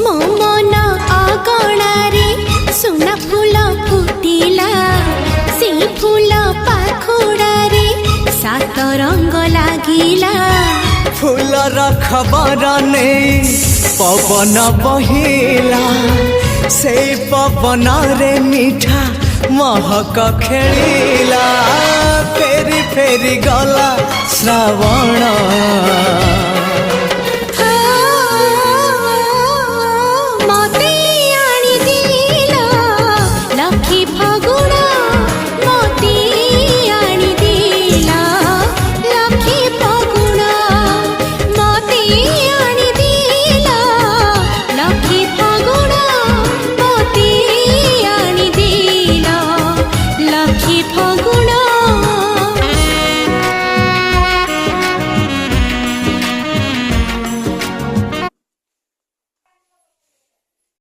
मो मन अगणारे सुना फूल फुटिला से फूल पाखुड़ारे सात रंग लागिला फूलर खबर नहीं पवन बहिला से पवन रे मीठा महक खेलिला फेरी फेरी गला श्रावण